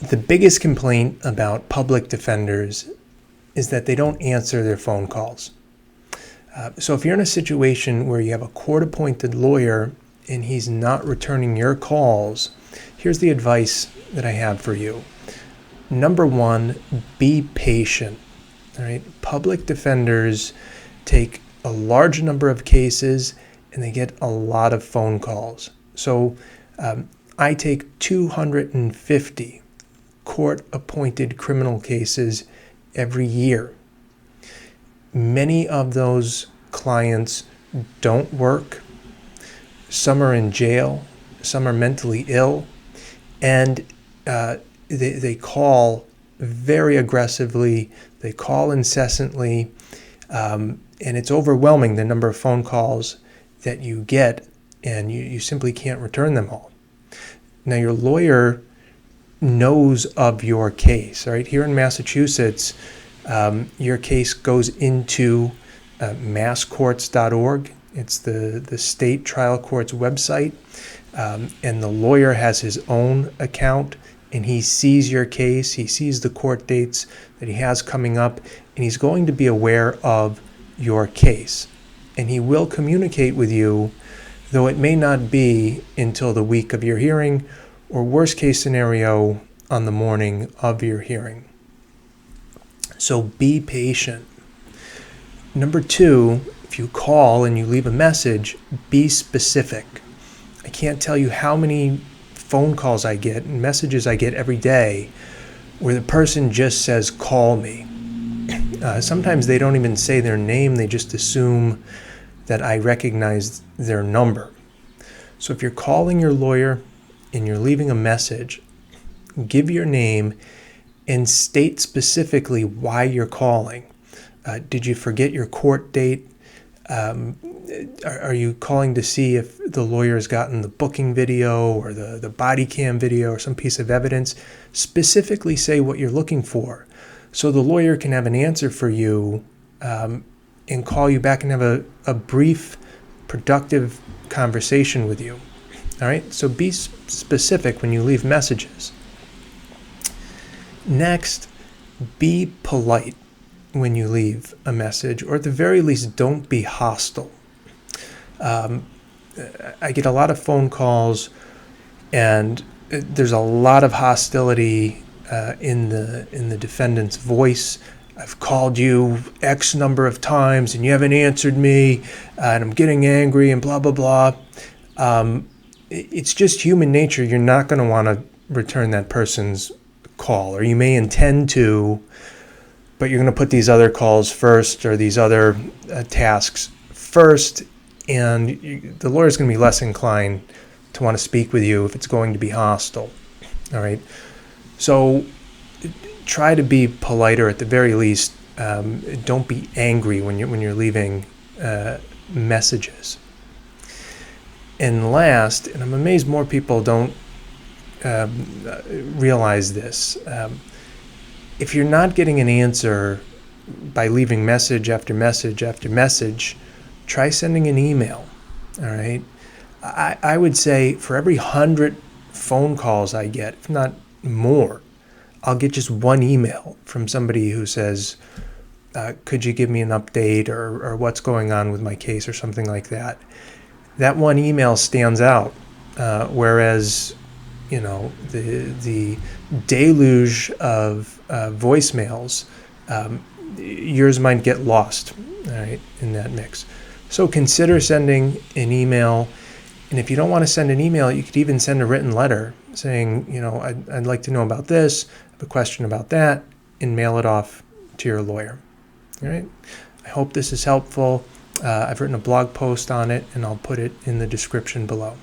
The biggest complaint about public defenders is that they don't answer their phone calls. So if you're in a situation where you have a court-appointed lawyer and he's not returning your calls, here's the advice that I have for you. Number one, be patient. All right? Public defenders take a large number of cases and they get a lot of phone calls. So I take 250 court-appointed criminal cases every year. Many of those clients don't work. Some are in jail. Some are mentally ill. And they call very aggressively. They call incessantly. And it's overwhelming, the number of phone calls that you get, and you simply can't return them all. Now, your lawyer knows of your case, right? Here in Massachusetts, your case goes into masscourts.org. It's the state trial court's website, and the lawyer has his own account, and he sees your case. He sees the court dates that he has coming up, and he's going to be aware of your case. And he will communicate with you, though it may not be until the week of your hearing, or worst case scenario, on the morning of your hearing. So be patient. Number two, if you call and you leave a message, be specific. I can't tell you how many phone calls I get and messages I get every day where the person just says, call me. Sometimes they don't even say their name. They just assume that I recognize their number. So if you're calling your lawyer and you're leaving a message, give your name and state specifically why you're calling. Did you forget your court date? Are you calling to see if the lawyer's gotten the booking video or the body cam video or some piece of evidence? Specifically say what you're looking for so the lawyer can have an answer for you and call you back and have a brief, productive conversation with you. All right? So be specific when you leave messages. Next, be polite when you leave a message, or at the very least, don't be hostile. I get a lot of phone calls, and there's a lot of hostility in the defendant's voice. I've called you X number of times, and you haven't answered me, and I'm getting angry, and blah, blah, blah. It's just human nature. You're not going to want to return that person's call, or you may intend to, but you're going to put these other calls first, or these other tasks first, and the lawyer's going to be less inclined to want to speak with you if it's going to be hostile. All right, so try to be polite, or at the very least, don't be angry when you're leaving messages. And last, and I'm amazed more people don't realize this. If you're not getting an answer by leaving message after message after message, try sending an email. All right. I would say for every 100 phone calls I get, if not more, I'll get just one email from somebody who says, could you give me an update, or what's going on with my case, or something like that. That one email stands out, whereas the deluge of voicemails, yours might get lost, all right, in that mix. So consider sending an email, and if you don't want to send an email, you could even send a written letter saying, I'd like to know about this, I have a question about that, and mail it off to your lawyer. All right. I hope this is helpful. I've written a blog post on it, and I'll put it in the description below.